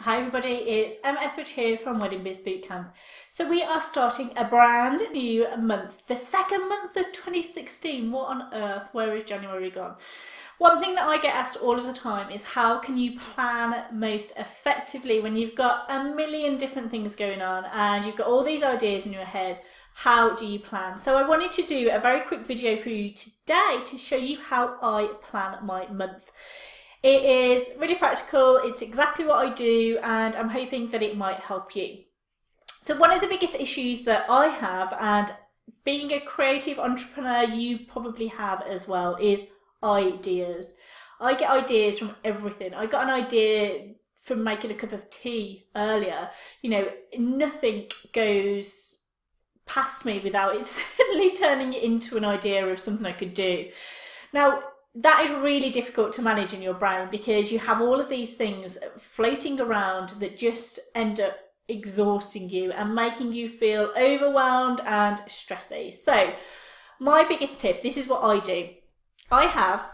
Hi everybody, it's Emma Etheridge here from Wedding Biz Bootcamp. So we are starting a brand new month, the second month of 2016. What on earth? Where is January gone? One thing that I get asked all of the time is how can you plan most effectively when you've got a million different things going on and you've got all these ideas in your head. How do you plan? So I wanted to do a very quick video for you today to show you how I plan my month. It is really practical, it's exactly what I do, and I'm hoping that it might help you. So one of the biggest issues that I have, and being a creative entrepreneur you probably have as well, is ideas. I get ideas from everything. I got an idea from making a cup of tea earlier. You know, nothing goes past me without it suddenly turning it into an idea of something I could do. Now, that is really difficult to manage in your brain because you have all of these things floating around that just end up exhausting you and making you feel overwhelmed and stressy. So my biggest tip, this is what I do. I have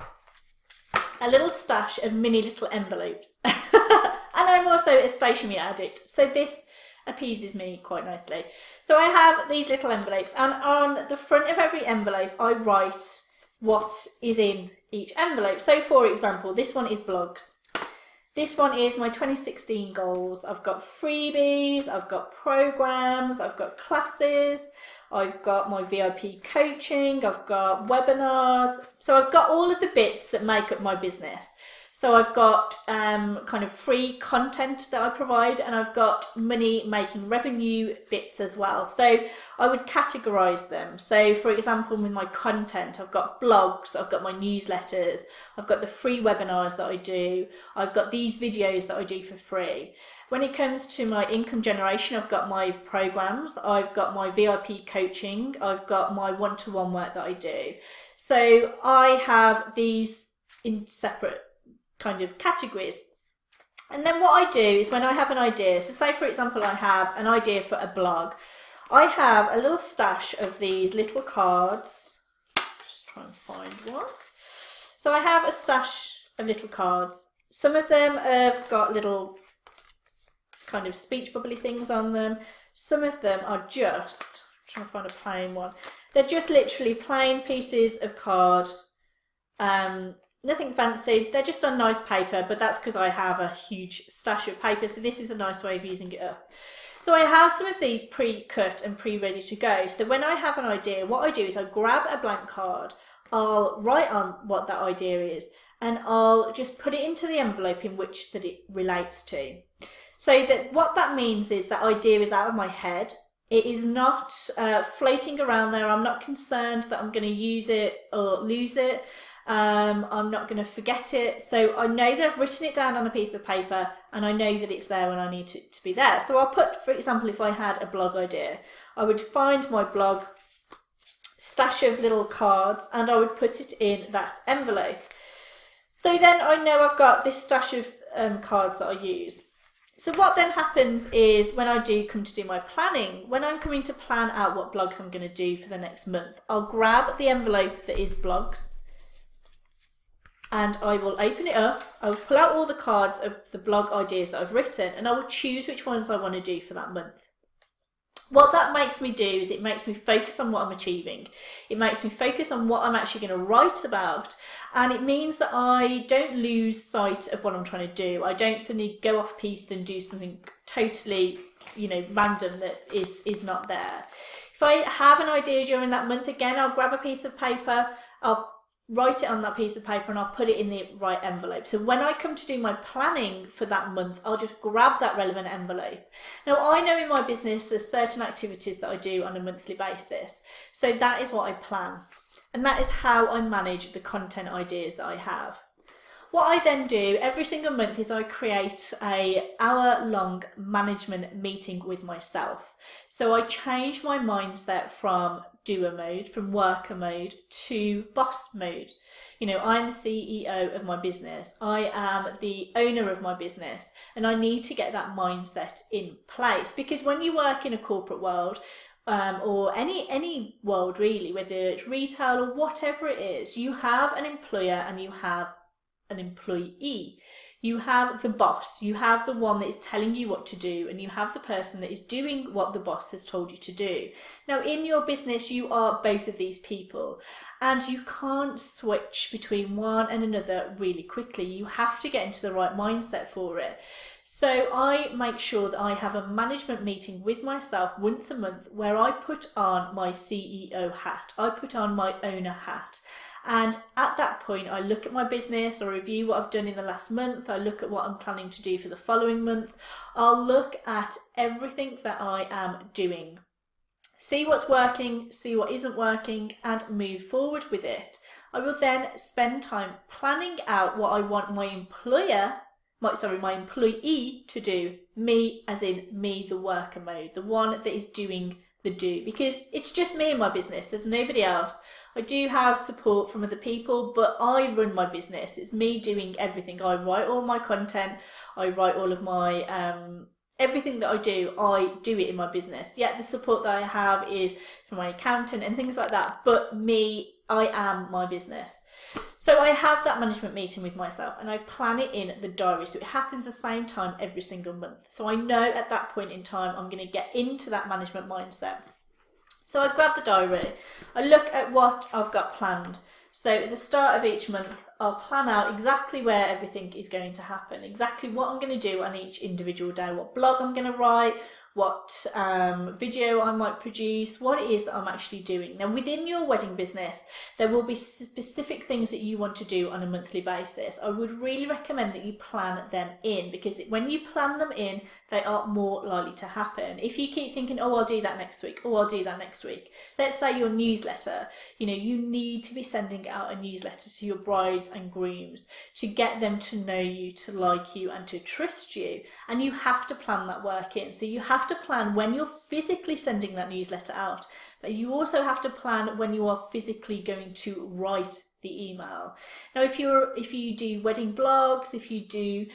a little stash of mini little envelopes and I'm also a stationery addict, so this appeases me quite nicely. So I have these little envelopes, and on the front of every envelope I write what is in each envelope. So for example, this one is blogs. This one is my 2016 goals. I've got freebies, I've got programs, I've got classes, I've got my VIP coaching, I've got webinars. So I've got all of the bits that make up my business. So I've got kind of free content that I provide, and I've got money making revenue bits as well. So I would categorize them. So for example, with my content, I've got blogs, I've got my newsletters, I've got the free webinars that I do, I've got these videos that I do for free. When it comes to my income generation, I've got my programs, I've got my VIP coaching, I've got my one-to-one work that I do. So I have these in separate kind of categories. And then what I do is when I have an idea, so say for example I have an idea for a blog, I have a little stash of these little cards. Just try and find one. So I have a stash of little cards. Some of them have got little kind of speech bubbly things on them. Some of them are just, I'm trying to find a plain one. They're just literally plain pieces of card. Nothing fancy, they're just on nice paper, but that's because I have a huge stash of paper, so this is a nice way of using it up. So I have some of these pre-cut and pre-ready to go. So when I have an idea, what I do is I grab a blank card, I'll write on what that idea is, and I'll just put it into the envelope in which that it relates to. So that what that means is that idea is out of my head. It is not floating around there. I'm not concerned that I'm going to use it or lose it. I'm not going to forget it, so I know that I've written it down on a piece of paper and I know that it's there when I need it to be there. So I'll put, for example, if I had a blog idea, I would find my blog stash of little cards and I would put it in that envelope. So then I know I've got this stash of cards that I use. So what then happens is when I do come to do my planning, when I'm coming to plan out what blogs I'm going to do for the next month, I'll grab the envelope that is blogs, and I will open it up, I will pull out all the cards of the blog ideas that I've written, and I will choose which ones I want to do for that month. What that makes me do is it makes me focus on what I'm achieving. It makes me focus on what I'm actually going to write about, and it means that I don't lose sight of what I'm trying to do. I don't suddenly go off piste and do something totally, you know, random that is not there. If I have an idea during that month, again, I'll grab a piece of paper, I'll write it on that piece of paper and I'll put it in the right envelope. So when I come to do my planning for that month, I'll just grab that relevant envelope. Now I know in my business there's certain activities that I do on a monthly basis. So that is what I plan. And that is how I manage the content ideas that I have. What I then do every single month is I create an hour-long management meeting with myself. So I change my mindset from doer mode, from worker mode to boss mode. You know, I'm the CEO of my business. I am the owner of my business, and I need to get that mindset in place, because when you work in a corporate world, or any world really, whether it's retail or whatever it is, you have an employer and you have an employee. You have the boss, you have the one that is telling you what to do, and you have the person that is doing what the boss has told you to do. Now in your business you are both of these people, and you can't switch between one and another really quickly. You have to get into the right mindset for it. So I make sure that I have a management meeting with myself once a month where I put on my CEO hat, I put on my owner hat. And at that point, I look at my business, I review what I've done in the last month, I look at what I'm planning to do for the following month, I'll look at everything that I am doing. See what's working, see what isn't working, and move forward with it. I will then spend time planning out what I want my employee to do. Me as in me, the worker mode, the one that is doing the do, because it's just me and my business, there's nobody else. I do have support from other people, but I run my business. It's me doing everything. I write all my content, I write all of my everything that I do it in my business. Yet the support that I have is from my accountant and things like that, but me, I am my business. So I have that management meeting with myself and I plan it in the diary, so it happens the same time every single month. So I know at that point in time I'm going to get into that management mindset. So I grab the diary, I look at what I've got planned. So at the start of each month, I'll plan out exactly where everything is going to happen, exactly what I'm going to do on each individual day, what blog I'm going to write, what video I might produce, what it is that I'm actually doing. Now within your wedding business, there will be specific things that you want to do on a monthly basis. I would really recommend that you plan them in, because when you plan them in, they are more likely to happen. If you keep thinking, oh, I'll do that next week, oh, I'll do that next week. Let's say your newsletter, you know, you need to be sending out a newsletter to your brides and grooms to get them to know you, to like you, and to trust you. And you have to plan that work in. So you have to plan when you're physically sending that newsletter out, but you also have to plan when you are physically going to write the email. Now if you do wedding blogs, if you do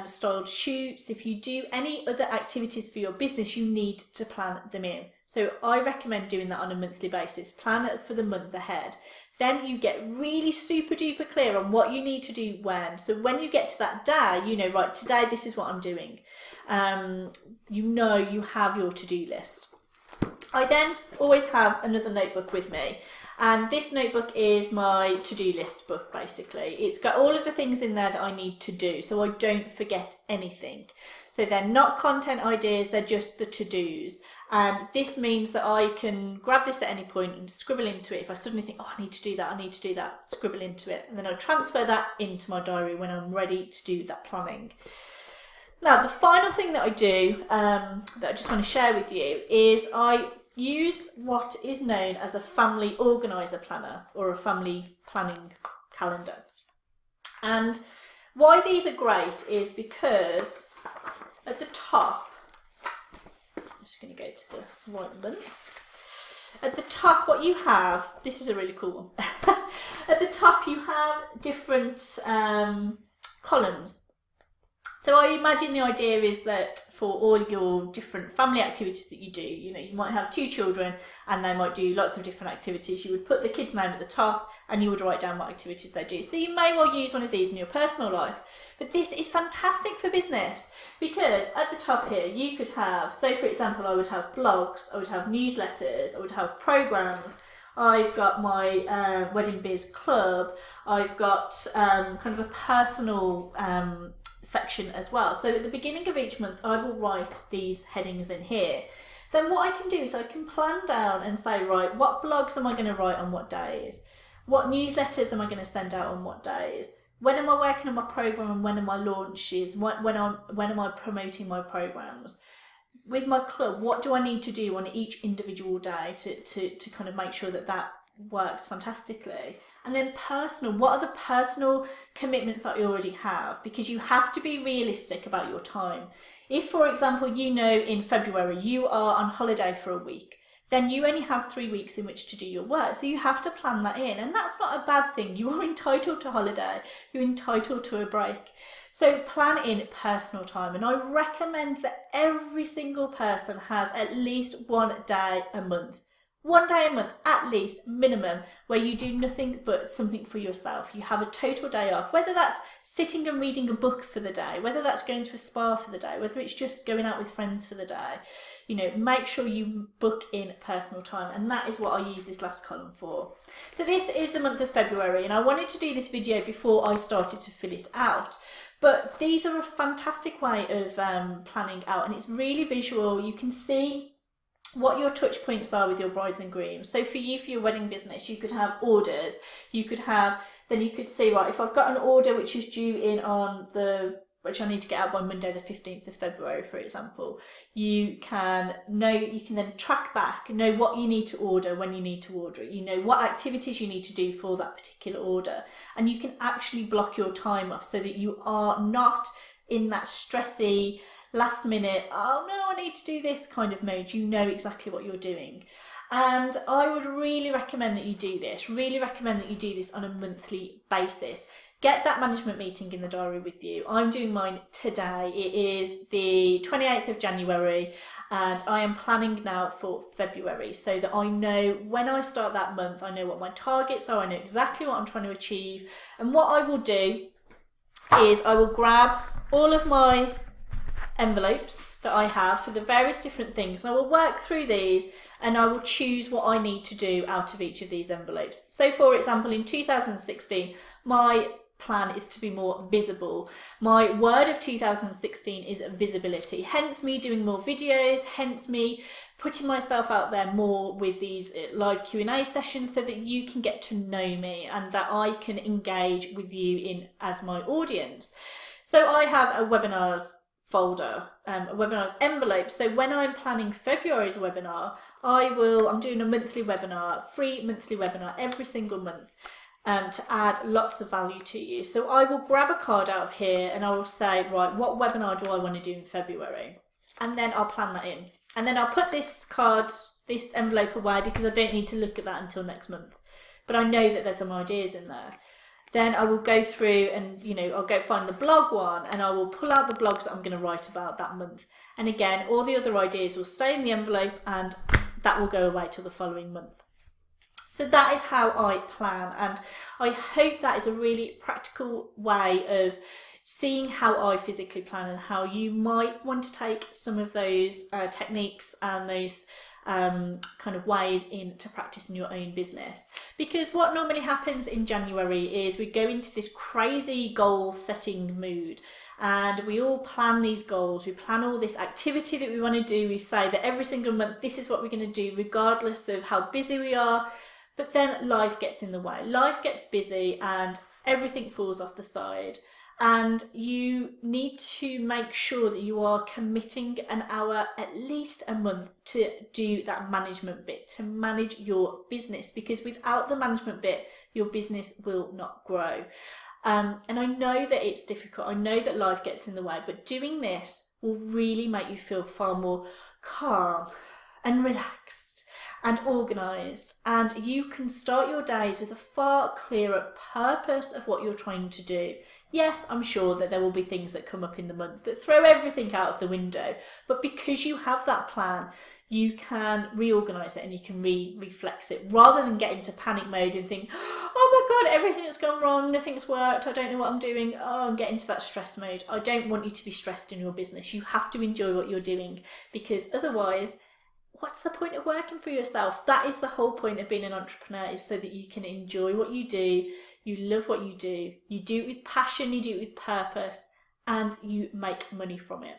styled shoots, if you do any other activities for your business, you need to plan them in. So I recommend doing that on a monthly basis. Plan it for the month ahead. Then you get really super duper clear on what you need to do when. So when you get to that day, you know, right, today this is what I'm doing. You know, you have your to-do list. I then always have another notebook with me, and this notebook is my to-do list book basically. It's got all of the things in there that I need to do so I don't forget anything. So they're not content ideas, they're just the to-dos. And this means that I can grab this at any point and scribble into it. If I suddenly think, oh, I need to do that, scribble into it. And then I transfer that into my diary when I'm ready to do that planning. Now, the final thing that I do, that I just want to share with you, is I use what is known as a family organiser planner or a family planning calendar. And why these are great is because at the top, I'm just going to go to the right one. At the top, what you have, this is a really cool one. At the top, you have different columns. So I imagine the idea is that for all your different family activities that you do, you know, you might have 2 children and they might do lots of different activities. You would put the kids' name at the top and you would write down what activities they do. So you may well use one of these in your personal life. But this is fantastic for business, because at the top here you could have, so for example, I would have blogs, I would have newsletters, I would have programs. I've got my Wedding Biz Club, I've got kind of a personal section as well. So at the beginning of each month I will write these headings in here. Then what I can do is I can plan down and say, right, what blogs am I going to write on what days? What newsletters am I going to send out on what days? When am I working on my program and when are my launches? When am I promoting my programs? With my club, what do I need to do on each individual day to kind of make sure that that works fantastically? And then personal, what are the personal commitments that I already have? Because you have to be realistic about your time. If, for example, you know in February you are on holiday for a week, then you only have 3 weeks in which to do your work. So you have to plan that in. And that's not a bad thing. You are entitled to holiday. You're entitled to a break. So plan in personal time. And I recommend that every single person has at least 1 day a month 1 day a month, at least, minimum, where you do nothing but something for yourself. You have a total day off, whether that's sitting and reading a book for the day, whether that's going to a spa for the day, whether it's just going out with friends for the day. You know, make sure you book in personal time, and that is what I use this last column for. So this is the month of February, and I wanted to do this video before I started to fill it out. But these are a fantastic way of planning out, and it's really visual. You can see what your touch points are with your brides and grooms. So for you, for your wedding business, you could have orders. You could have, then you could see, right, if I've got an order which is due in on which I need to get out by Monday the 15th of February, for example, you can then track back, know what you need to order, when you need to order it, you know what activities you need to do for that particular order, and you can actually block your time off so that you are not in that stressy, last minute, oh no, I need to do this kind of mode. You know exactly what you're doing. And I would really recommend that you do this, on a monthly basis. Get that management meeting in the diary with you. I'm doing mine today. It is the 28th of January, and I am planning now for February so that I know when I start that month, I know what my targets are, I know exactly what I'm trying to achieve. And what I will do is I will grab all of my envelopes that I have for the various different things. I will work through these and I will choose what I need to do out of each of these envelopes. So for example, in 2016, my plan is to be more visible. My word of 2016 is visibility, hence me doing more videos, hence me putting myself out there more with these live Q&A sessions so that you can get to know me and that I can engage with you as my audience. So I have a webinars folder, a webinars envelope. So when I'm planning February's webinar, I'm doing a monthly webinar, free monthly webinar every single month to add lots of value to you. So I will grab a card out of here and I will say, right, what webinar do I want to do in February? And then I'll plan that in. And then I'll put this envelope away because I don't need to look at that until next month. But I know that there's some ideas in there. Then I will go through and, I'll go find the blog one and I will pull out the blogs that I'm going to write about that month. And again, all the other ideas will stay in the envelope and that will go away till the following month. So that is how I plan, and I hope that is a really practical way of seeing how I physically plan and how you might want to take some of those techniques and those kind of ways into practice in your own business. Because what normally happens in January is we go into this crazy goal setting mood and we all plan these goals, we plan all this activity that we want to do, we say that every single month this is what we're going to do regardless of how busy we are, but then life gets in the way, life gets busy and everything falls off the side. And you need to make sure that you are committing an hour at least a month to do that management bit, to manage your business, because without the management bit, your business will not grow. And I know that it's difficult. I know that life gets in the way, but doing this will really make you feel far more calm and relaxed and organised, and you can start your days with a far clearer purpose of what you're trying to do. Yes, I'm sure that there will be things that come up in the month that throw everything out of the window, but because you have that plan, you can reorganise it and you can reflex it rather than get into panic mode and think, oh my God, everything's gone wrong, nothing's worked, I don't know what I'm doing, and get into that stress mode. I don't want you to be stressed in your business. You have to enjoy what you're doing, because otherwise, what's the point of working for yourself? That is the whole point of being an entrepreneur, is so that you can enjoy what you do, you love what you do it with passion, you do it with purpose, and you make money from it.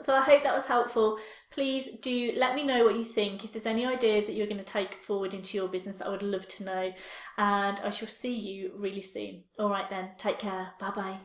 So I hope that was helpful. Please do let me know what you think. If there's any ideas that you're going to take forward into your business, I would love to know, and I shall see you really soon. All right then, take care. Bye bye.